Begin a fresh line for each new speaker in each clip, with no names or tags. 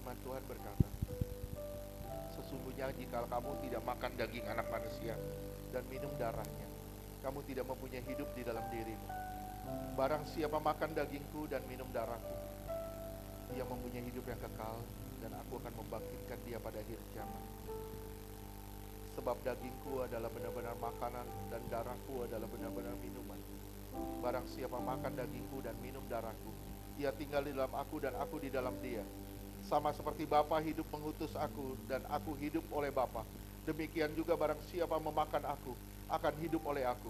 Firman Tuhan berkata, sesungguhnya jika kamu tidak makan daging anak manusia dan minum darahnya, kamu tidak mempunyai hidup di dalam dirimu. Barang siapa makan dagingku dan minum darahku, dia mempunyai hidup yang kekal, dan aku akan membangkitkan dia pada akhir zaman. Sebab dagingku adalah benar-benar makanan, dan darahku adalah benar-benar minuman. Barang siapa makan dagingku dan minum darahku, ia tinggal di dalam aku dan aku di dalam dia. Sama seperti Bapa hidup mengutus aku dan aku hidup oleh Bapa, demikian juga barang siapa memakan aku akan hidup oleh aku.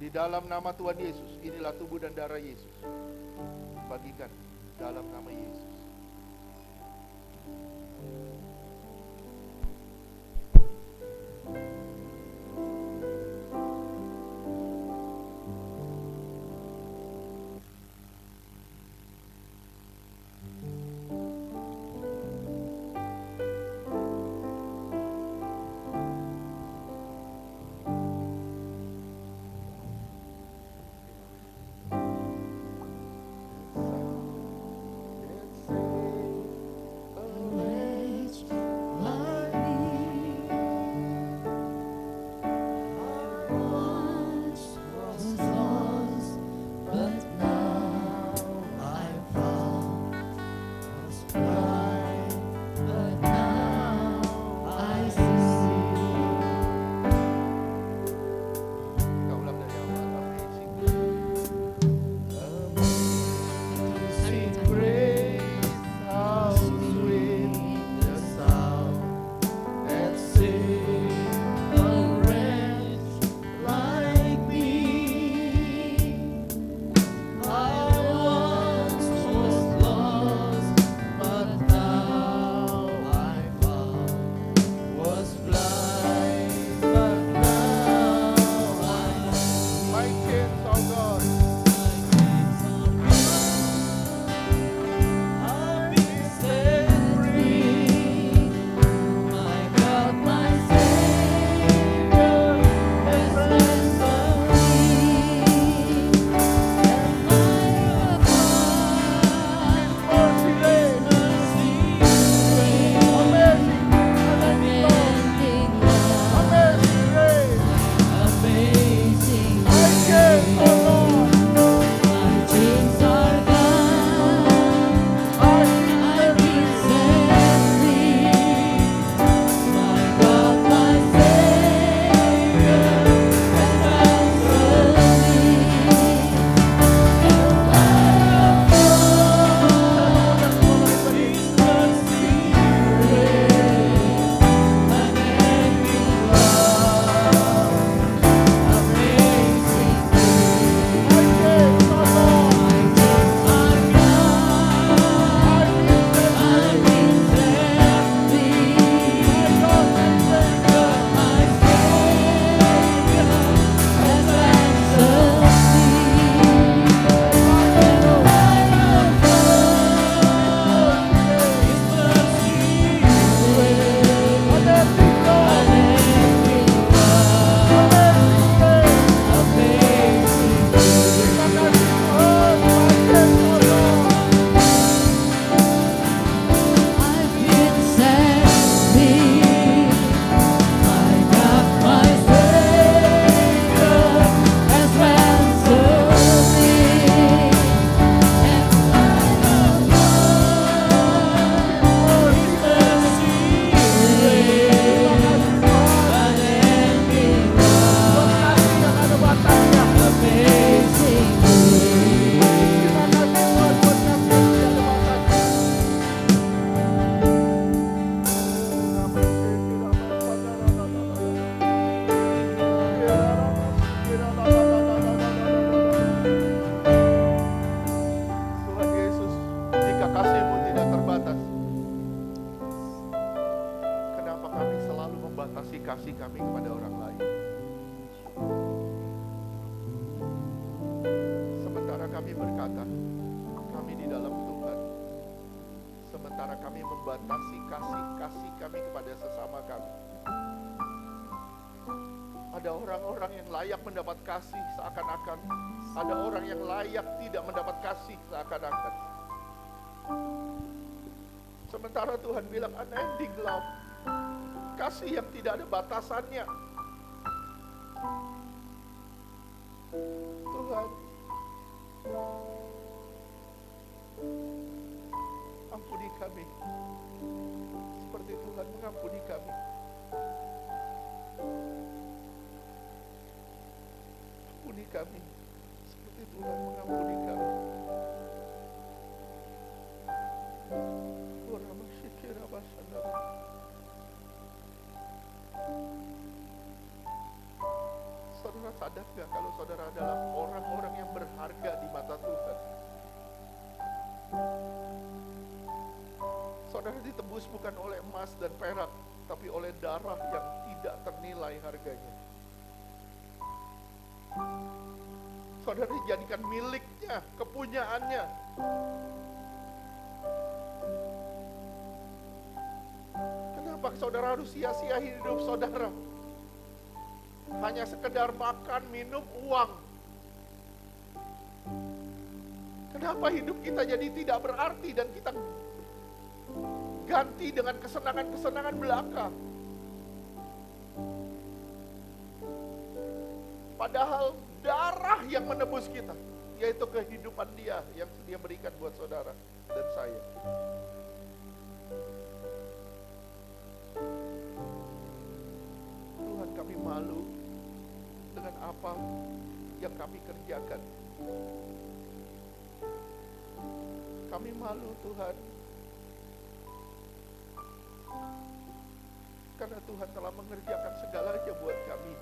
Di dalam nama Tuhan Yesus, inilah tubuh dan darah Yesus. Bagikan dalam nama Yesus. kasih kami kepada orang lain. Sementara kami berkata, kami di dalam Tuhan. Sementara kami membatasi kasih kami kepada sesama kami. Ada orang-orang yang layak mendapat kasih seakan-akan. Ada orang yang layak tidak mendapat kasih seakan-akan. Sementara Tuhan bilang unending love, kasih yang tidak ada batasannya. Tuhan, ampuni kami seperti Tuhan mengampuni kami. Ampuni kami seperti Tuhan mengampuni kami. Saudara sadar gak kalau saudara adalah orang-orang yang berharga di mata Tuhan? Saudara ditebus bukan oleh emas dan perak, tapi oleh darah yang tidak ternilai harganya. Saudara dijadikan miliknya, kepunyaannya. Kenapa saudara harus sia-sia hidup saudara? Hanya sekedar makan, minum, uang. Kenapa hidup kita jadi tidak berarti dan kita ganti dengan kesenangan-kesenangan belaka? Padahal darah yang menebus kita, yaitu kehidupan Dia yang Dia berikan buat saudara dan saya. Tuhan, kami malu dengan apa yang kami kerjakan. Kami malu, Tuhan, karena Tuhan telah mengerjakan segalanya buat kami.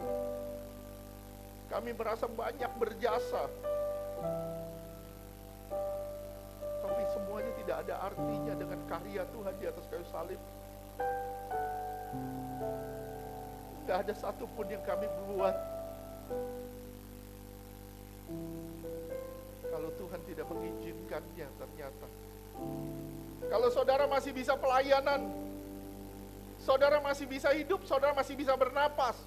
Kami merasa banyak berjasa, tapi semuanya tidak ada artinya dengan karya Tuhan di atas kayu salib. Gak ada satupun yang kami buat kalau Tuhan tidak mengizinkannya ternyata. Kalau saudara masih bisa pelayanan, saudara masih bisa hidup, saudara masih bisa bernapas,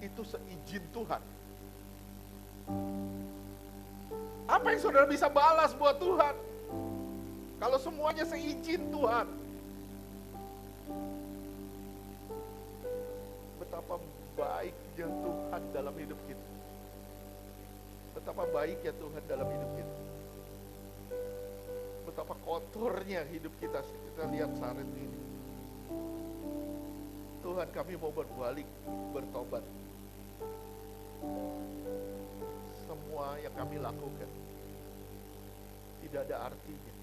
itu seizin Tuhan. Apa yang saudara bisa balas buat Tuhan kalau semuanya seizin Tuhan? Betapa baiknya Tuhan dalam hidup kita. Betapa baiknya Tuhan dalam hidup kita. Betapa kotornya hidup kita. Kita lihat saat ini. Tuhan, kami mau berbalik, bertobat. Semua yang kami lakukan tidak ada artinya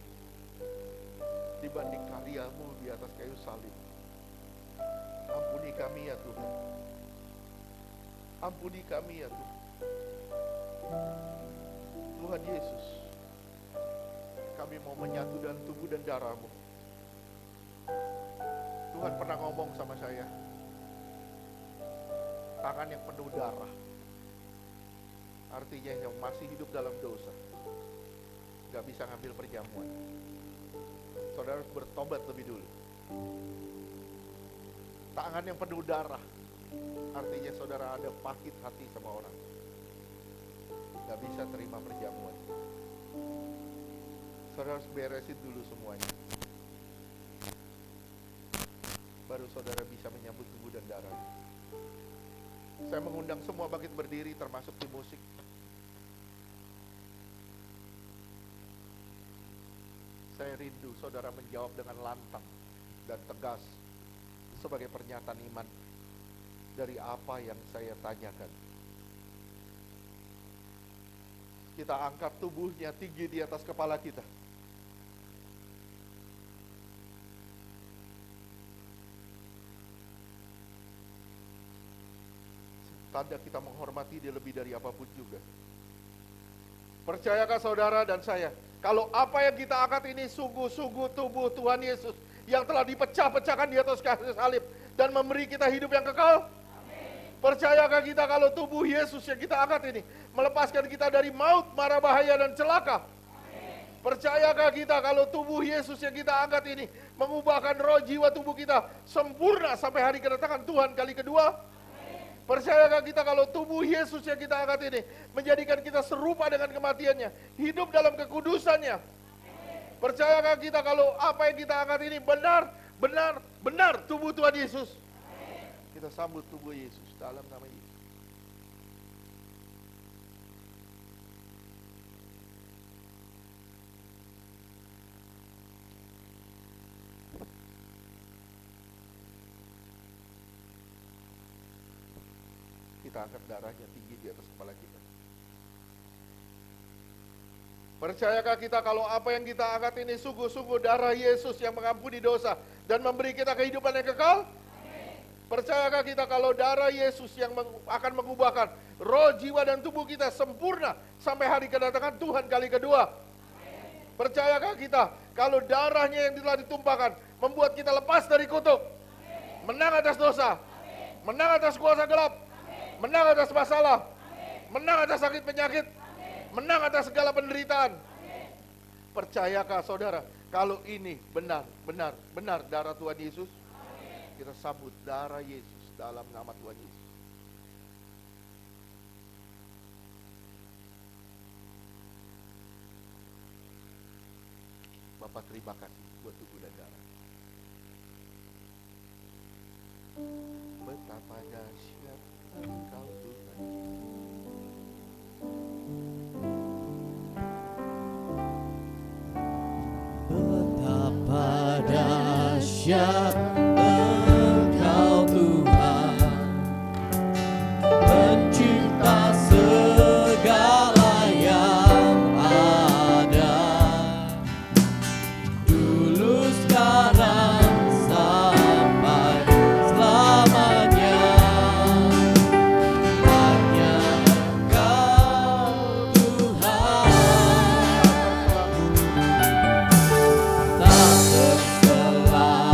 dibanding karya-Mu di atas kayu salib. Ampuni kami ya Tuhan. Ampuni kami ya Tuhan. Tuhan Yesus, kami mau menyatu dengan tubuh dan darah-Mu. Tuhan pernah ngomong sama saya, tangan yang penuh darah, artinya yang masih hidup dalam dosa, gak bisa ngambil perjamuan. Saudara harus bertobat lebih dulu. Tangan yang penuh darah, artinya saudara ada pahit hati sama orang, gak bisa terima perjamuan. Saudara harus beresin dulu semuanya, baru saudara bisa menyambut tubuh dan darah. Saya mengundang semua bangkit berdiri, termasuk tim musik. Saya rindu saudara menjawab dengan lantang dan tegas sebagai pernyataan iman dari apa yang saya tanyakan. Kita angkat tubuhnya tinggi di atas kepala kita. Tanda kita menghormati Dia lebih dari apapun juga. Percayakah saudara dan saya, kalau apa yang kita angkat ini sungguh-sungguh tubuh Tuhan Yesus yang telah dipecah-pecahkan di atas kayu salib dan memberi kita hidup yang kekal? Amin. Percayakah kita kalau tubuh Yesus yang kita angkat ini melepaskan kita dari maut, mara bahaya dan celaka? Amin. Percayakah kita kalau tubuh Yesus yang kita angkat ini mengubahkan roh jiwa tubuh kita sempurna sampai hari kedatangan Tuhan kali kedua? Percayakah kita kalau tubuh Yesus yang kita angkat ini menjadikan kita serupa dengan kematiannya, hidup dalam kekudusannya? Percayakah kita kalau apa yang kita angkat ini benar, benar, benar tubuh Tuhan Yesus? Kita sambut tubuh Yesus dalam nama Yesus. Kita angkat darahnya tinggi di atas kepala kita. Percayakah kita kalau apa yang kita angkat ini sungguh-sungguh darah Yesus yang mengampuni dosa dan memberi kita kehidupan yang kekal? Percayakah kita kalau darah Yesus yang akan mengubahkan roh, jiwa, dan tubuh kita sempurna sampai hari kedatangan Tuhan kali kedua? Percayakah kita kalau darahnya yang telah ditumpahkan membuat kita lepas dari kutuk, menang atas dosa, menang atas kuasa gelap, menang atas masalah, menang atas sakit penyakit, menang atas segala penderitaan? Percayakah saudara kalau ini benar, benar, benar darah Tuhan Yesus? Kita sambut darah Yesus dalam nama Tuhan Yesus. Bapak terima kasih buat tubuh dan darah. Betapa dahsyat Engkau Tuhan.
Betapa dahsyat Engkau Tuhan, pencipta segala yang ada, dulu, sekarang, sampai selamanya. Hanya Engkau Tuhan, tak terselami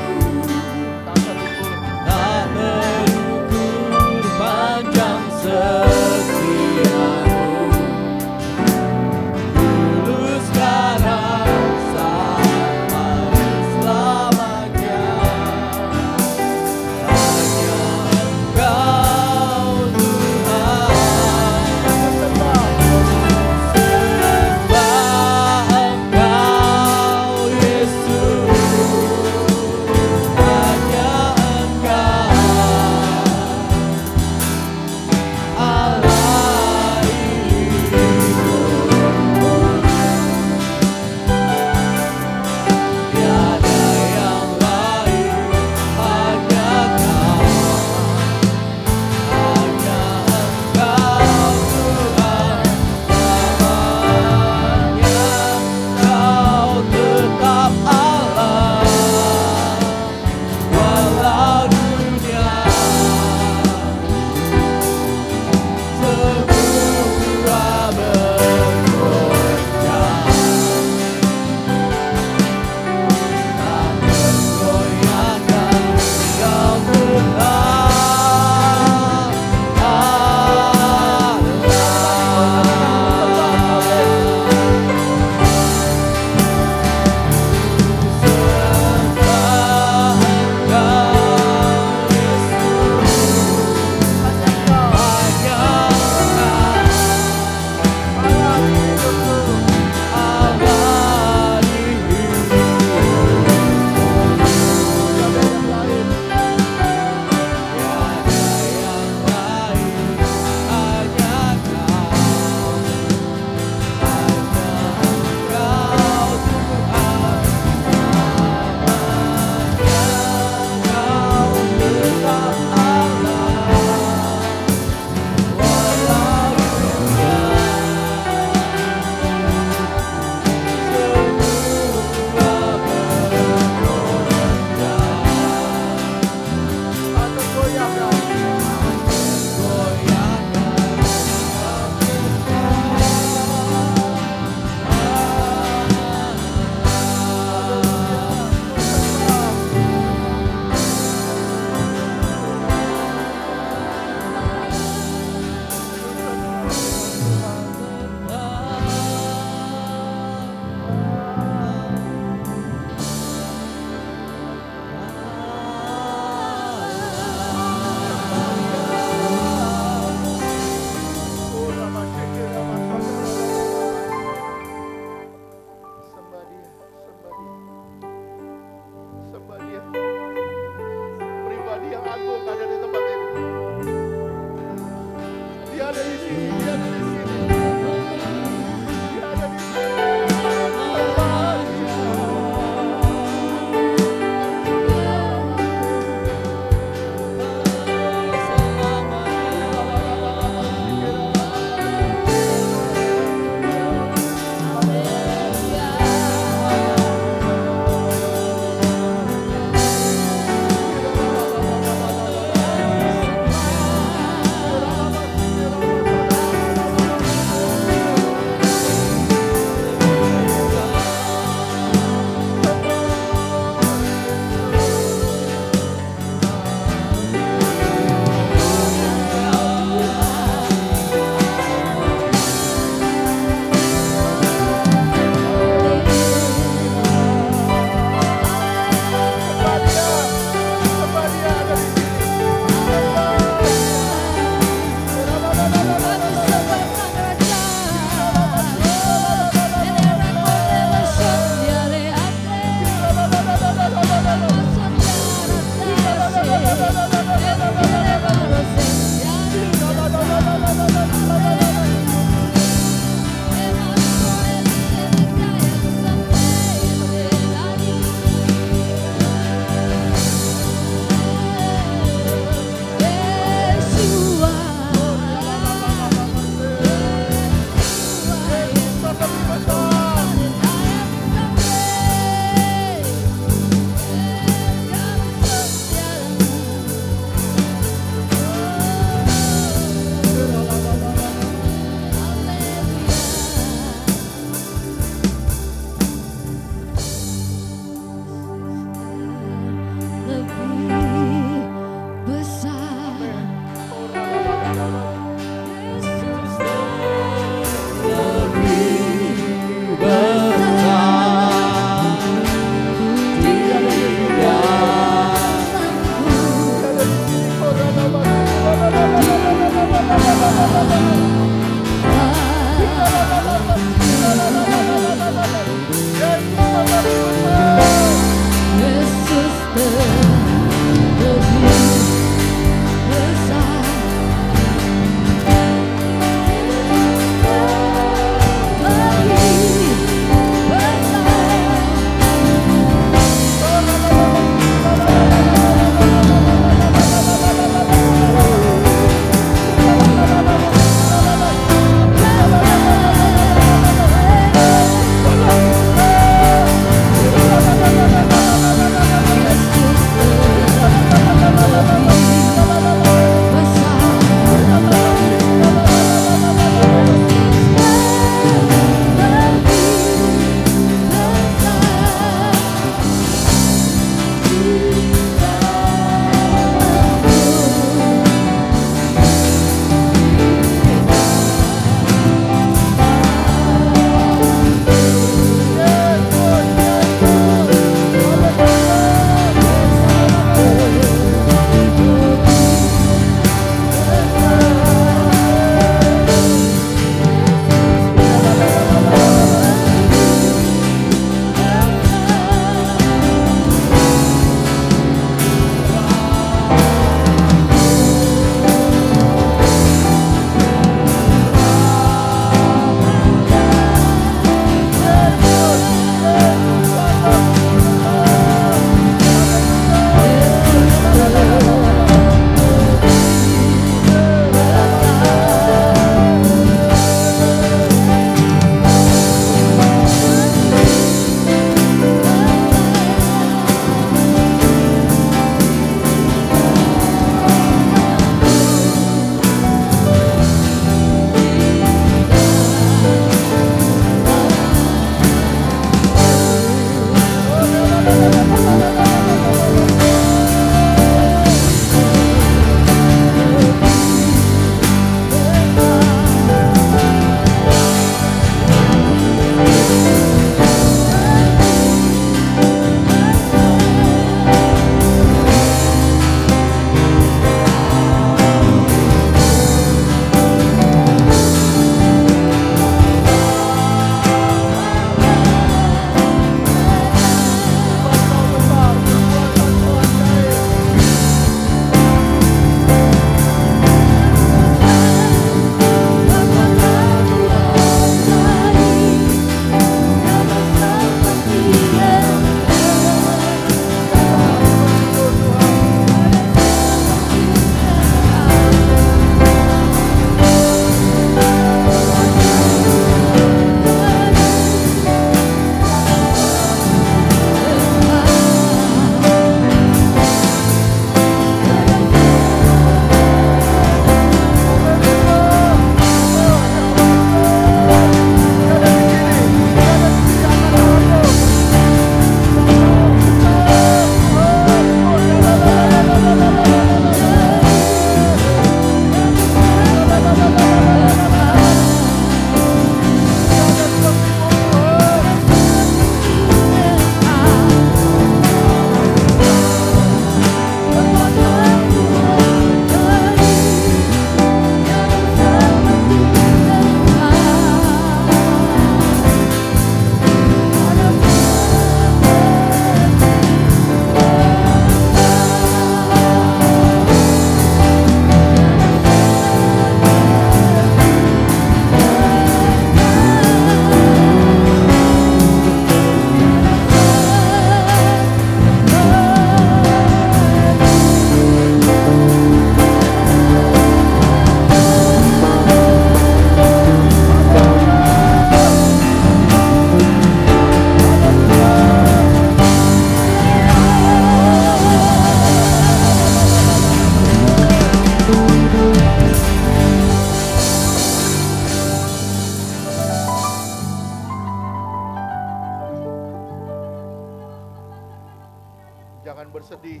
Jangan bersedih.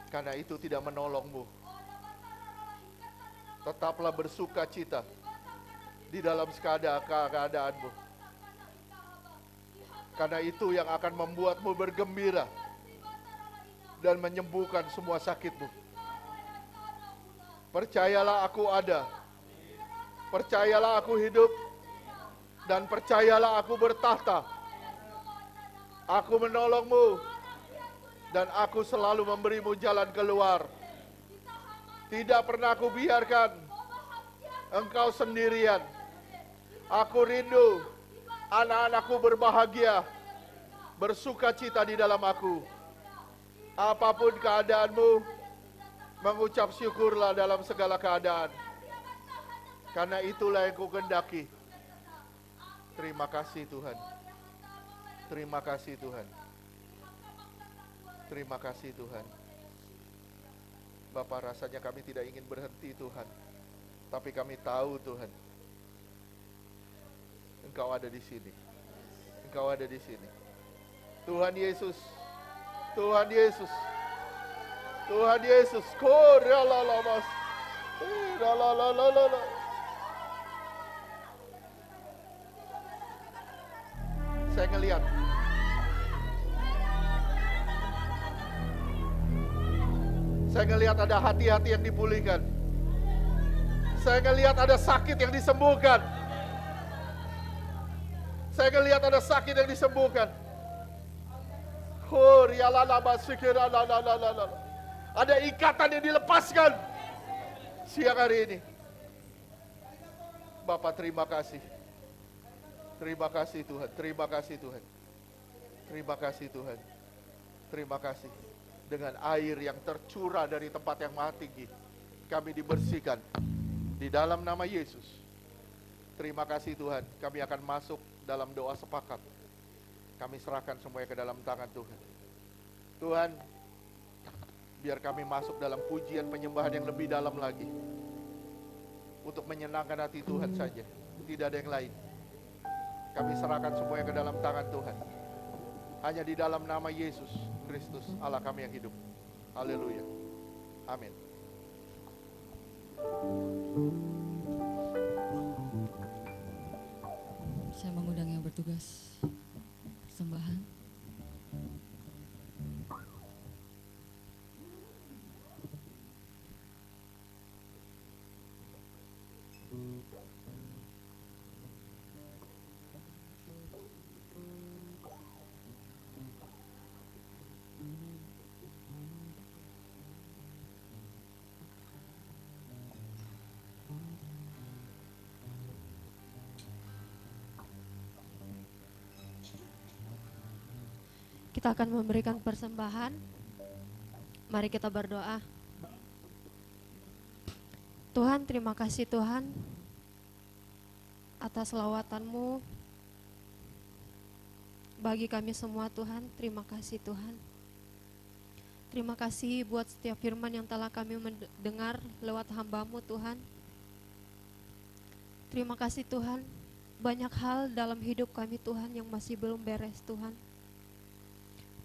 Karena itu tidak menolongmu. Tetaplah bersuka cita di dalam keadaanmu. Karena itu yang akan membuatmu bergembira dan menyembuhkan semua sakitmu. Percayalah aku ada. Percayalah aku hidup. Dan percayalah aku bertahta. Aku menolongmu. Dan aku selalu memberimu jalan keluar. Tidak pernah aku biarkan engkau sendirian. Aku rindu anak-anakku berbahagia, bersuka cita di dalam aku. Apapun keadaanmu, mengucap syukurlah dalam segala keadaan. Karena itulah yang ku kehendaki. Terima kasih Tuhan. Terima kasih Tuhan. Terima kasih Tuhan. Bapa, rasanya kami tidak ingin berhenti Tuhan. Tapi kami tahu Tuhan, Engkau ada di sini. Engkau ada di sini. Tuhan Yesus. Tuhan Yesus. Tuhan Yesus. Korelalamas. Lalalala. Saya ngelihat ada hati-hati yang dipulihkan. Saya ngelihat ada sakit yang disembuhkan. Saya ngelihat ada sakit yang disembuhkan. Ada ikatan yang dilepaskan siang hari ini. Bapak, terima kasih. Terima kasih Tuhan. Terima kasih Tuhan. Terima kasih Tuhan. Terima kasih. Dengan air yang tercurah dari tempat yang maha tinggi, kami dibersihkan di dalam nama Yesus. Terima kasih Tuhan. Kami akan masuk dalam doa sepakat. Kami serahkan semuanya ke dalam tangan Tuhan. Tuhan, biar kami masuk dalam pujian penyembahan yang lebih dalam lagi. Untuk menyenangkan hati Tuhan saja. Tidak ada yang lain. Kami serahkan semuanya ke dalam tangan Tuhan. Hanya di dalam nama Yesus Kristus, Allah kami yang hidup. Haleluya. Amin.
Saya mengundang yang bertugas persembahan. Kita akan memberikan persembahan. Mari kita berdoa. Tuhan, terima kasih Tuhan atas lawatan-Mu bagi kami semua Tuhan. Terima kasih Tuhan. Terima kasih buat setiap firman yang telah kami mendengar lewat hamba-Mu Tuhan. Terima kasih Tuhan, banyak hal dalam hidup kami Tuhan yang masih belum beres Tuhan.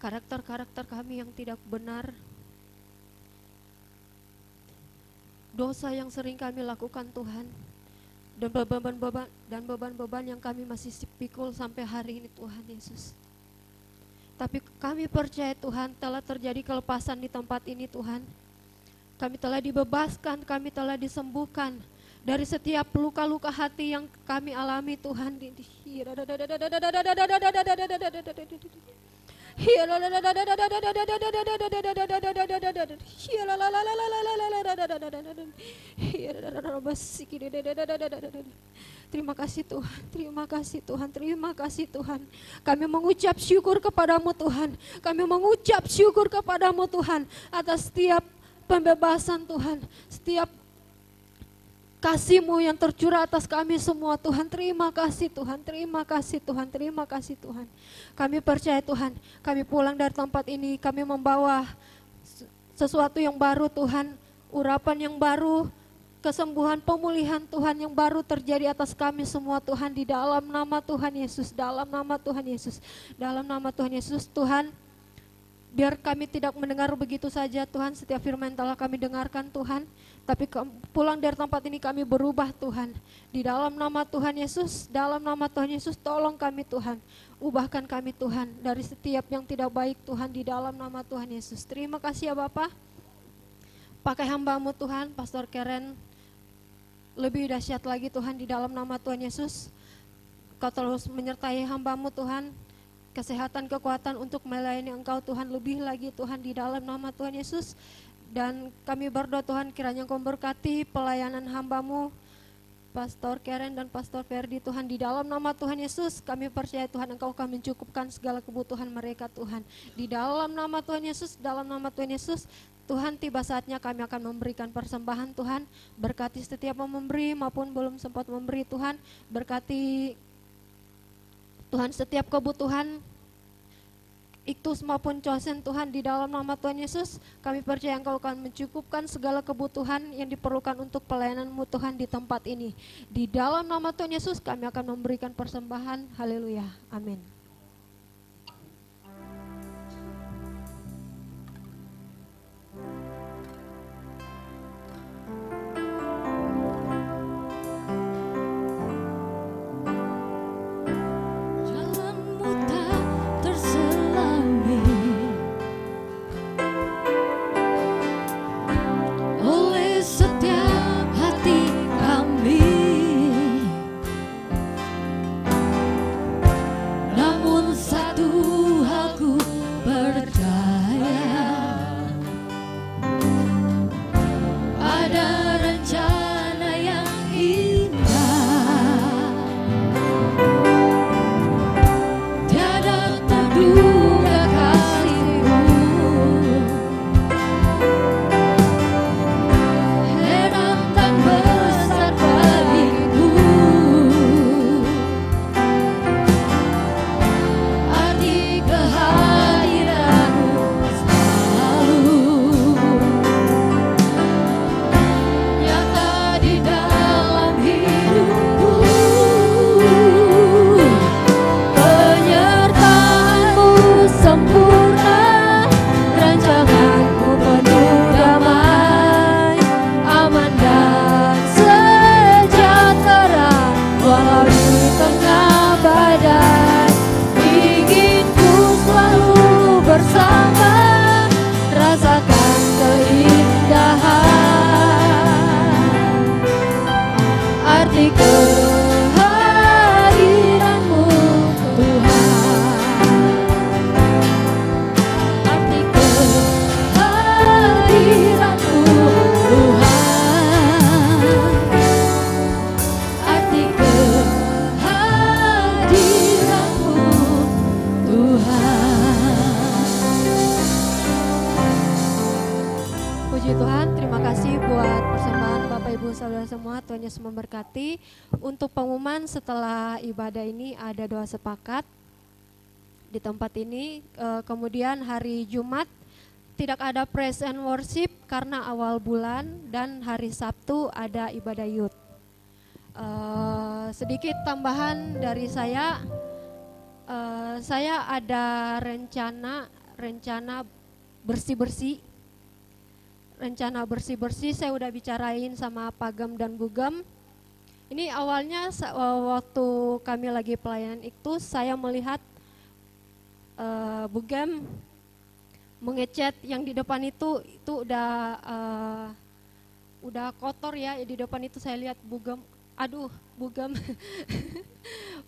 Karakter-karakter kami yang tidak benar, dosa yang sering kami lakukan Tuhan, dan beban-beban yang kami masih pikul sampai hari ini Tuhan Yesus. Tapi kami percaya Tuhan telah terjadi kelepasan di tempat ini Tuhan. Kami telah dibebaskan, kami telah disembuhkan dari setiap luka-luka hati yang kami alami Tuhan. Terima kasih Tuhan, terima kasih Tuhan, terima kasih Tuhan. Kami mengucap syukur kepadamu Tuhan. Kami mengucap syukur kepadamu Tuhan atas setiap pembebasan Tuhan, setiap kasih-Mu yang tercurah atas kami semua Tuhan. Terima kasih Tuhan, terima kasih Tuhan, terima kasih Tuhan. Kami percaya Tuhan, kami pulang dari tempat ini, kami membawa sesuatu yang baru Tuhan, urapan yang baru, kesembuhan, pemulihan Tuhan yang baru terjadi atas kami semua Tuhan, di dalam nama Tuhan Yesus, dalam nama Tuhan Yesus, dalam nama Tuhan Yesus. Tuhan, biar kami tidak mendengar begitu saja Tuhan, setiap firman telah kami dengarkan Tuhan, tapi pulang dari tempat ini kami berubah Tuhan. Di dalam nama Tuhan Yesus, dalam nama Tuhan Yesus, tolong kami Tuhan, ubahkan kami Tuhan dari setiap yang tidak baik Tuhan, di dalam nama Tuhan Yesus. Terima kasih ya Bapak, pakai hamba-Mu Tuhan, Pastor Karen, lebih dahsyat lagi Tuhan, di dalam nama Tuhan Yesus. Kau terus menyertai hamba-Mu Tuhan, kesehatan, kekuatan untuk melayani Engkau Tuhan, lebih lagi Tuhan, di dalam nama Tuhan Yesus. Dan kami berdoa Tuhan, kiranya Engkau berkati pelayanan hamba-Mu Pastor Karen dan Pastor Ferdi Tuhan, di dalam nama Tuhan Yesus. Kami percaya Tuhan, Engkau akan mencukupkan segala kebutuhan mereka Tuhan, di dalam nama Tuhan Yesus, dalam nama Tuhan Yesus. Tuhan, tiba saatnya kami akan memberikan persembahan Tuhan, berkati setiap yang memberi maupun belum sempat memberi Tuhan, berkati Tuhan setiap kebutuhan Iktus maupun Chosen Tuhan, di dalam nama Tuhan Yesus. Kami percaya Engkau akan mencukupkan segala kebutuhan yang diperlukan untuk pelayanan-Mu Tuhan di tempat ini. Di dalam nama Tuhan Yesus kami akan memberikan persembahan. Haleluya, amin.
Jalanmu tak terselami oleh setiap hati kami, namun satu hal ku percaya, ada rencana yang indah. Tiada terduga kasih-Mu heran dan besar bagiku, arti kehadiran-Mu selalu nyata di dalam hidupku. Penyertaan-Mu sempurna, rancangan-Mu penuh damai, aman dan sejahtera walau di tengah badai. Inginku selalu bersama, rasakan keindahan, arti kehadiran-Mu Tuhan, arti kehadiran-Mu Tuhan, arti kehadiran-Mu Tuhan.
Puji Tuhan, terima kasih buat persembahan Bapak Ibu Saudara semua. Tuhan Yesus memberkati. Untuk pengumuman setelah ibadah ini ada doa sepakat di tempat ini. Kemudian hari Jumat tidak ada praise and worship karena awal bulan, dan hari Sabtu ada ibadah youth. Sedikit tambahan dari saya ada rencana bersih-bersih. Rencana bersih-bersih saya udah bicarain sama Pagem dan Bugem. Ini awalnya waktu kami lagi pelayanan Iktus, saya melihat Bugem mengecat yang di depan itu udah kotor ya. Di depan itu saya lihat Bugem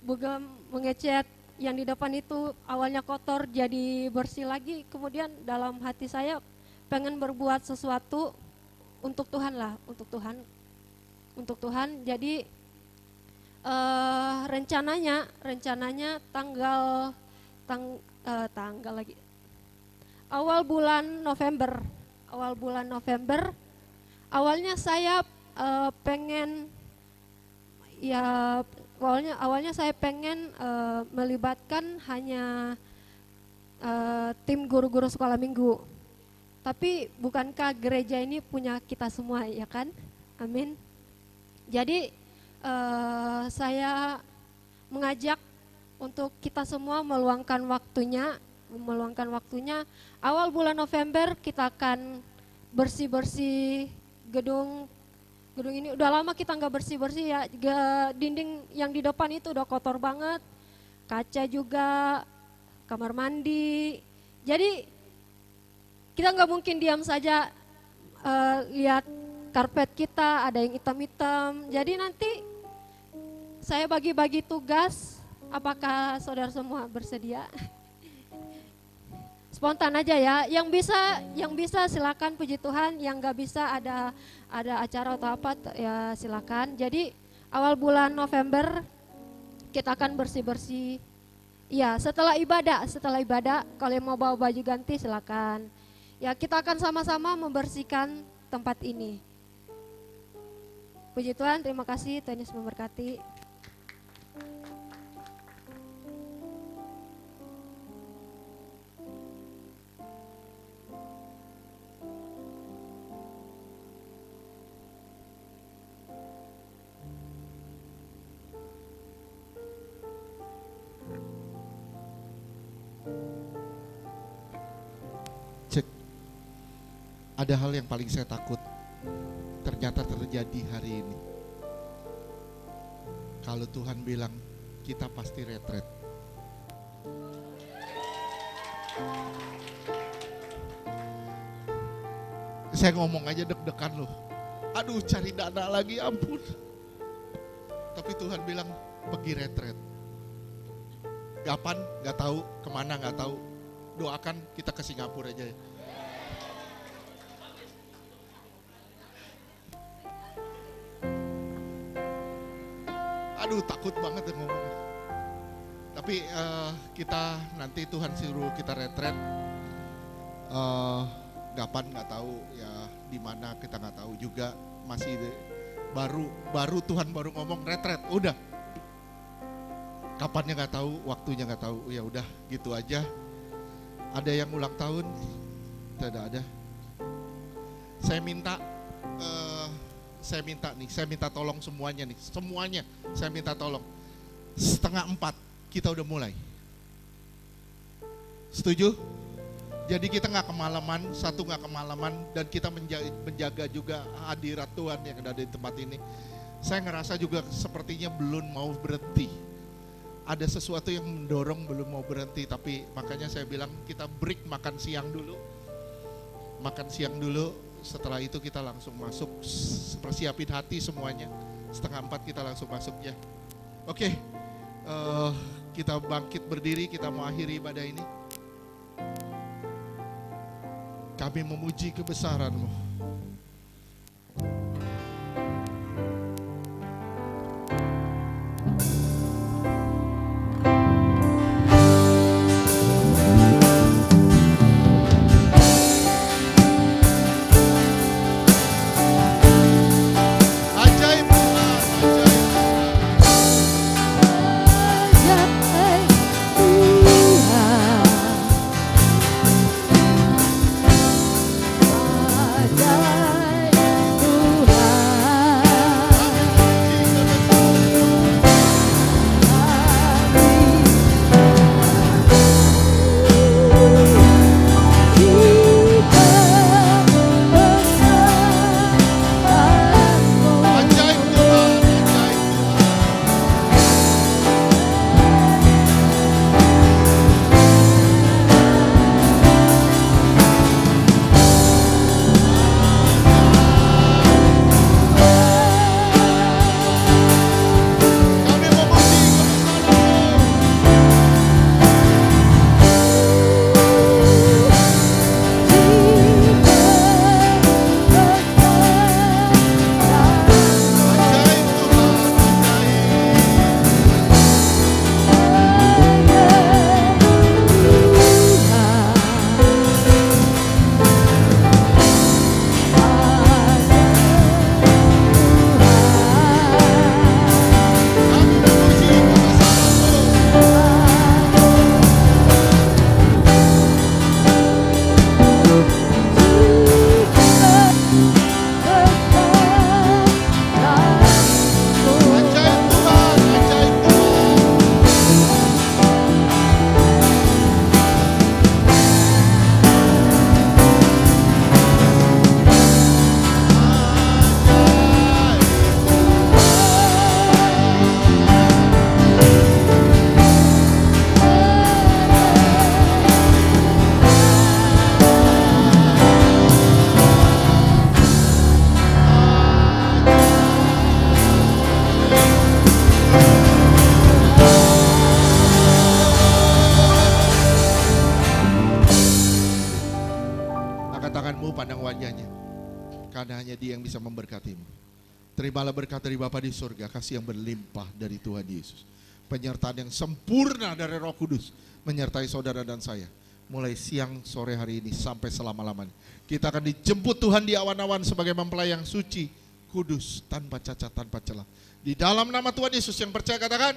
Bugem mengecat yang di depan itu awalnya kotor jadi bersih lagi. Kemudian dalam hati saya pengen berbuat sesuatu untuk Tuhan lah, untuk Tuhan. Jadi rencananya tanggal lagi awal bulan November. Awalnya saya awalnya saya pengen melibatkan hanya tim guru-guru sekolah minggu. Tapi bukankah gereja ini punya kita semua, ya kan? Amin. Jadi saya mengajak untuk kita semua meluangkan waktunya. Awal bulan November kita akan bersih-bersih gedung ini. Udah lama kita nggak bersih-bersih ya. Dinding yang di depan itu udah kotor banget. Kaca juga, kamar mandi. Jadi kita nggak mungkin diam saja lihat karpet kita ada yang hitam-hitam. Jadi nanti saya bagi-bagi tugas. Apakah saudara semua bersedia? Spontan aja ya. Yang bisa silakan, puji Tuhan. Yang nggak bisa ada acara atau apa ya silakan. Jadi awal bulan November kita akan bersih-bersih. Ya, setelah ibadah kalau yang mau bawa baju ganti silakan. Ya, kita akan sama-sama membersihkan tempat ini. Puji Tuhan, terima kasih, Tuhan Yesus memberkati.
Cek, ada hal yang paling saya takut ternyata terjadi hari ini. Kalau Tuhan bilang kita pasti retret. Saya ngomong aja deg-degan loh. Aduh, cari dana lagi, ampun. Tapi Tuhan bilang pergi retret. Kapan? Gak tahu, kemana gak tahu. Doakan kita ke Singapura aja ya. Aduh, takut banget ya ngomongnya. Tapi kita nanti Tuhan suruh kita retret. Kapan nggak tahu ya, di mana kita nggak tahu juga. Masih baru Tuhan baru ngomong retret. Udah. Kapannya nggak tahu, waktunya nggak tahu. Ya udah, gitu aja. Ada yang ulang tahun? Tidak ada. Saya minta tolong semuanya nih, semuanya saya minta tolong. 3:30 kita udah mulai. Setuju? Jadi kita nggak kemalaman, nggak kemalaman, dan kita menjaga juga hadirat Tuhan yang ada di tempat ini. Saya ngerasa juga sepertinya belum mau berhenti. Ada sesuatu yang mendorong belum mau berhenti, tapi makanya saya bilang kita break makan siang dulu. Makan siang dulu, setelah itu kita langsung masuk, persiapin hati semuanya. 3:30 kita langsung masuk ya. Oke, kita bangkit berdiri, kita mau akhiri ibadah ini. Kami memuji kebesaran-Mu.
Ada
hanya Dia yang bisa memberkatimu. Terimalah berkat dari Bapa di surga, kasih yang berlimpah dari Tuhan Yesus, penyertaan yang sempurna dari Roh Kudus menyertai saudara dan saya mulai siang sore hari ini sampai selama-lamanya. Kita akan dijemput Tuhan di awan-awan sebagai mempelai yang suci, kudus, tanpa cacat, tanpa celah. Di dalam nama Tuhan Yesus yang percaya katakan